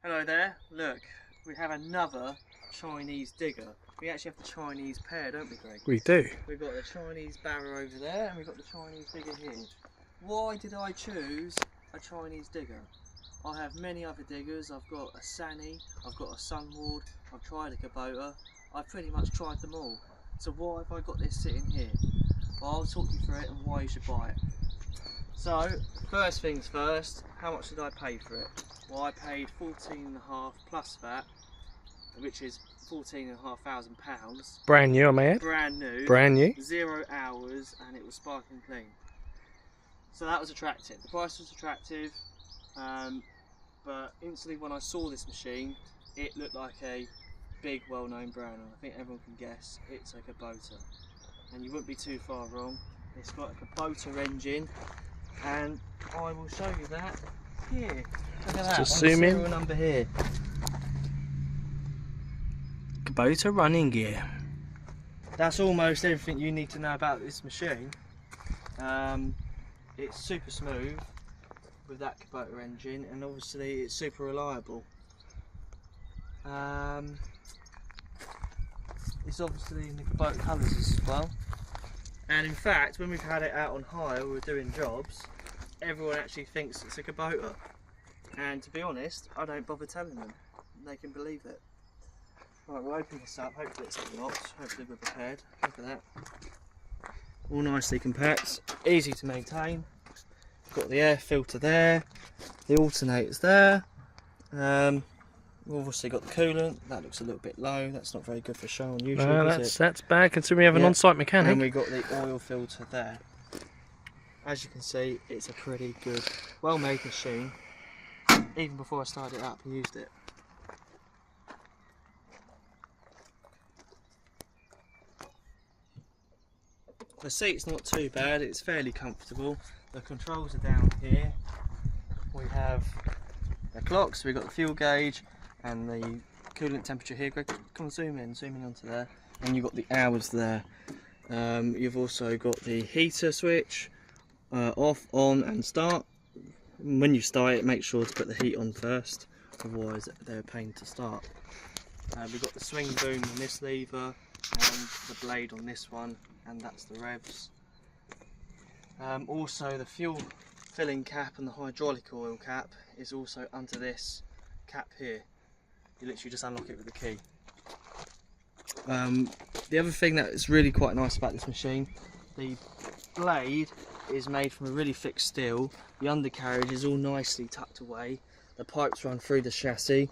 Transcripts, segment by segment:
Hello there, look, we have another Chinese digger. We actually have the Chinese pair, don't we, Greg? We do. We've got the Chinese barrow over there and we've got the Chinese digger here. Why did I choose a Chinese digger? I have many other diggers. I've got a Sani, I've got a Sunward, I've tried a Kubota. I've pretty much tried them all. So why have I got this sitting here? Well, I'll talk you through it and why you should buy it. So, first things first, how much did I pay for it? Well, I paid 14.5 plus VAT, which is £14,500. Brand new, I may add. Brand new. Brand new. 0 hours, and it was sparkling clean. So that was attractive. The price was attractive, but instantly when I saw this machine, it looked like a big, well-known brand, and I think everyone can guess it's a Kubota. And you wouldn't be too far wrong. It's got a Kubota engine, and I will show you that here. Look at that. Just zoom in. Serial number here. Kubota running gear. That's almost everything you need to know about this machine. It's super smooth with that Kubota engine, and obviously it's super reliable. It's obviously in the Kubota colours as well. And in fact, when we've had it out on hire, we're doing jobs, everyone actually thinks it's a Kubota. And to be honest, I don't bother telling them. They can believe it. Right, we'll open this up. Hopefully it's unlocked. Hopefully we're prepared. Look at that. All nicely compact, easy to maintain. Got the air filter there, the alternator's there. We've obviously got the coolant. That looks a little bit low. That's not very good for show on YouTube, No, is it? that's bad considering we have an on-site mechanic. And we got the oil filter there. As you can see, it's a pretty good, well-made machine. Even before I started it up and used it. The seat's not too bad, it's fairly comfortable. The controls are down here. We have the clocks, we've got the fuel gauge and the coolant temperature here. Greg, come on, zoom in onto there. And you've got the hours there. You've also got the heater switch, off, on and start. When you start it, make sure to put the heat on first, otherwise they're a pain to start. We've got the swing boom on this lever and the blade on this one, and that's the revs. Also the fuel filling cap and the hydraulic oil cap is also under this cap here. You literally just unlock it with a key. The other thing that is really quite nice about this machine, the blade is made from a really thick steel. The undercarriage is all nicely tucked away. The pipes run through the chassis,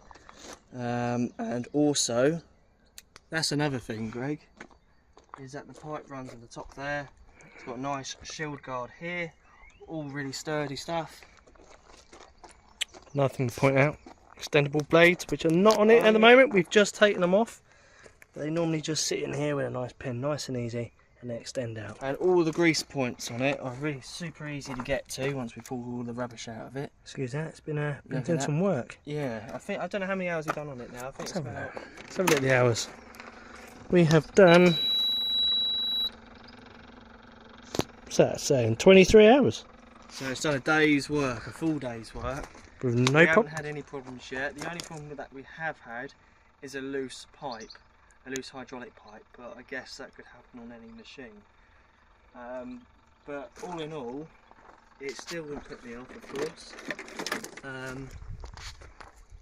and also that's another thing, Greg, is that the pipe runs on the top there. It's got a nice shield guard here, all really sturdy stuff. Nothing to point out. Extendable blades, which are not on it at the moment. We've just taken them off. They normally just sit in here with a nice pin, nice and easy, and they extend out. And all the grease points on it are really super easy to get to once we pull all the rubbish out of it. Excuse that, it's been doing some work. Yeah, I don't know how many hours we've done on it now. I think it's about... Let's have a look at the hours. We have done, what's that saying, 23 hours. So it's done a day's work, a full day's work. With no We problem. haven't had any problems yet. The only problem that we have had is a loose pipe, a loose hydraulic pipe, but I guess that could happen on any machine. But all in all, it still wouldn't put me off, of course.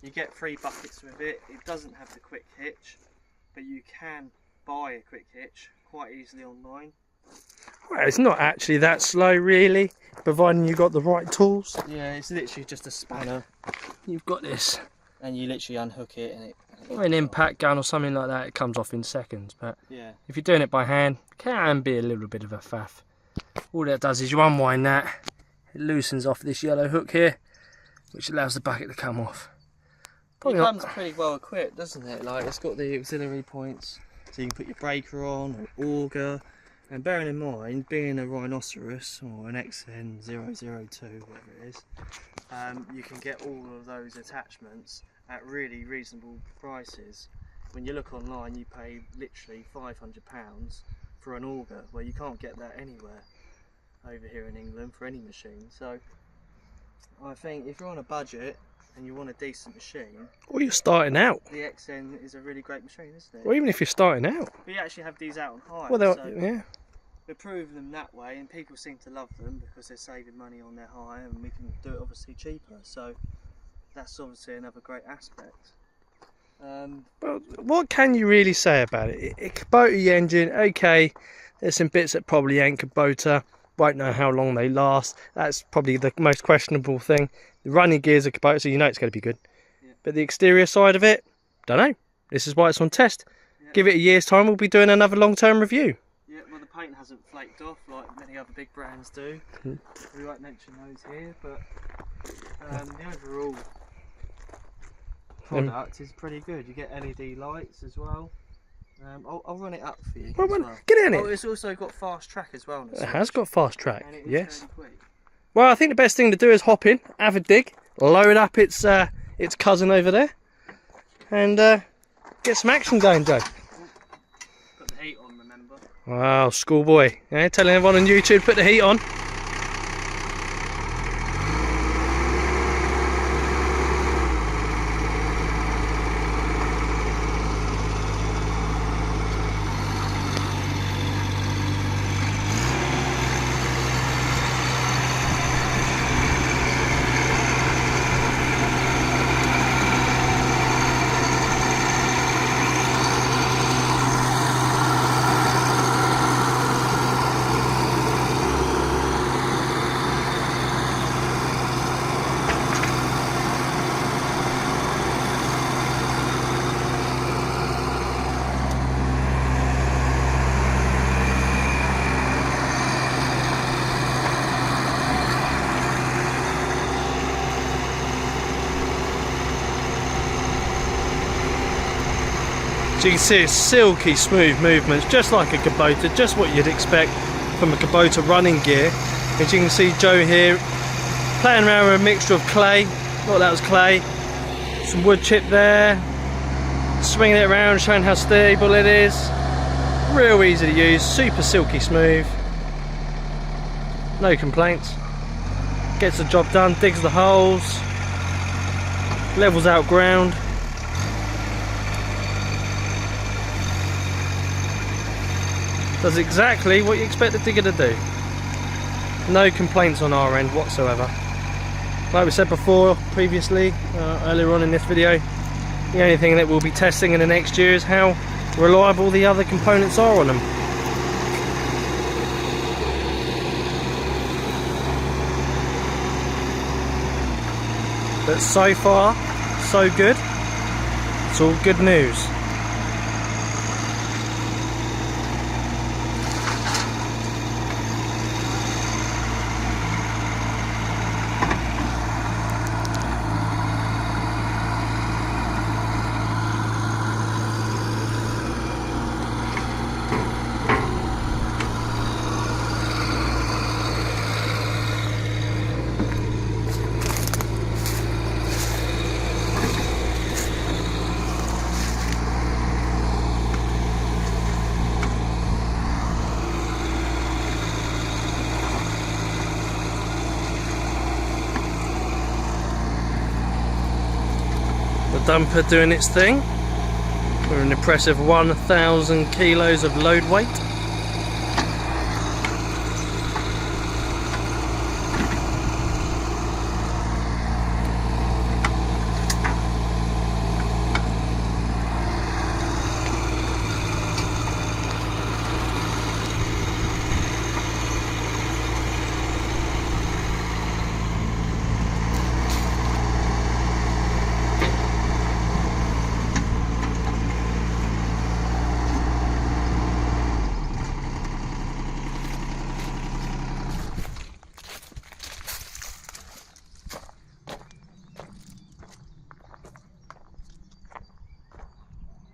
You get 3 buckets with it. It doesn't have the quick hitch, but you can buy a quick hitch quite easily online. Well, it's not actually that slow really, providing you've got the right tools. Yeah, it's literally just a spanner. You've got this. And you literally unhook it and it... Or an impact gun or something like that, it comes off in seconds. But yeah, if you're doing it by hand, it can be a little bit of a faff. All that does is you unwind that, it loosens off this yellow hook here, which allows the bucket to come off. It comes pretty well equipped, doesn't it? Like, it's got the auxiliary points, so you can put your breaker on, or auger. And bearing in mind, being a Rhinoceros or an XN002, whatever it is, you can get all of those attachments at really reasonable prices. When you look online, you pay literally £500 for an auger, where you can't get that anywhere over here in England for any machine. So I think if you're on a budget and you want a decent machine, Or you're starting out. the XN is a really great machine, isn't it? Or even if you're starting out. We actually have these out on hire, Well, so yeah. we're proving them that way, and people seem to love them because they're saving money on their hire, and we can do it obviously cheaper. So that's obviously another great aspect. Well, what can you really say about it? Kubota engine, okay, there's some bits that probably ain't Kubota, won't know how long they last. That's probably the most questionable thing. The running gears are Kubota, so you know it's going to be good. Yeah. But the exterior side of it, don't know. This is why it's on test. Yeah. Give it a year's time, we'll be doing another long-term review. Yeah, well, the paint hasn't flaked off like many other big brands do. We won't mention those here, but the overall product is pretty good. You get LED lights as well. I'll run it up for you. Well, as well. get in it. Oh, it's also got fast track as well. It has got fast track, and it is yes. fairly quick. Well, I think the best thing to do is hop in, have a dig, load up its cousin over there, and get some action going, Joe. Put the heat on, remember? Wow, schoolboy. Yeah, telling everyone on YouTube to put the heat on. So you can see it's silky smooth movements, just like a Kubota, just what you'd expect from a Kubota running gear. As you can see Joe here playing around with a mixture of clay, thought that was clay, some wood chip there, swinging it around, showing how stable it is. Real easy to use, super silky smooth, no complaints. Gets the job done, digs the holes, levels out ground. Does exactly what you expect the digger to do. No complaints on our end whatsoever. Like we said before, previously, earlier on in this video, the only thing that we'll be testing in the next year is how reliable the other components are on them. But so far, so good. It's all good news. Dumper doing its thing with an impressive 1,000 kilos of load weight.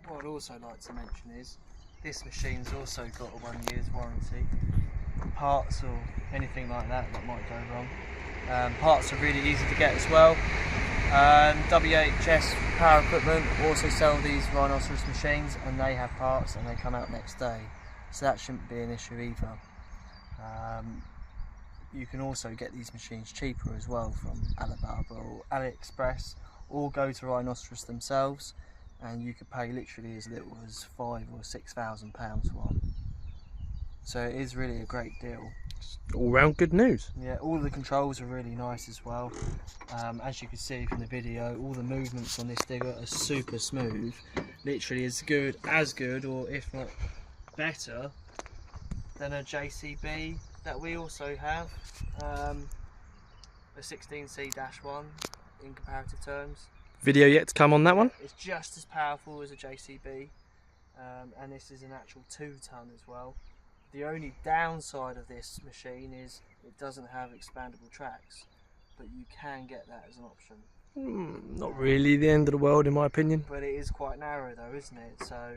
What I'd also like to mention is this machine's also got a 1 year's warranty. Parts or anything like that might go wrong. Parts are really easy to get as well. WHS Power Equipment also sell these Rhinoceros machines, and they have parts and they come out next day, so that shouldn't be an issue either. You can also get these machines cheaper as well from Alibaba or AliExpress or go to Rhinoceros themselves, and you could pay literally as little as £5,000 or £6,000 for one. So it is really a great deal. All round good news. Yeah, all of the controls are really nice as well. As you can see from the video, all the movements on this digger are super smooth. Literally as good, or if not better, than a JCB that we also have, a 16C-1 in comparative terms. Video yet to come on that one? It's just as powerful as a JCB, and this is an actual 2-ton as well. The only downside of this machine is it doesn't have expandable tracks, but you can get that as an option. Not really the end of the world in my opinion. But it is quite narrow though, isn't it? So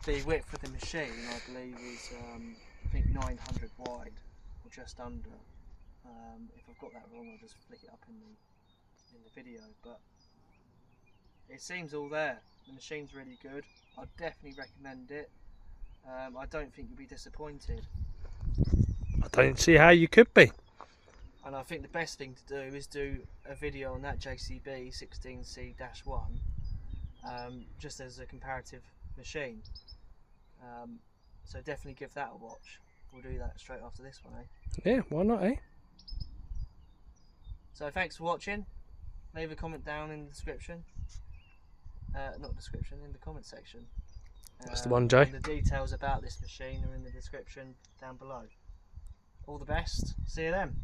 the width of the machine, I believe, is I think 900 wide, or just under. If I've got that wrong, I'll just flick it up in the video. But it seems all there. The machine's really good. I'd definitely recommend it. I don't think you'll be disappointed. I don't see how you could be. And I think the best thing to do is do a video on that JCB 16C-1, just as a comparative machine. So definitely give that a watch. We'll do that straight after this one, eh? Yeah, why not, eh? So thanks for watching. Leave a comment down in the description. Not description, in the comment section. That's the one, Joe. And the details about this machine are in the description down below. All the best. See you then.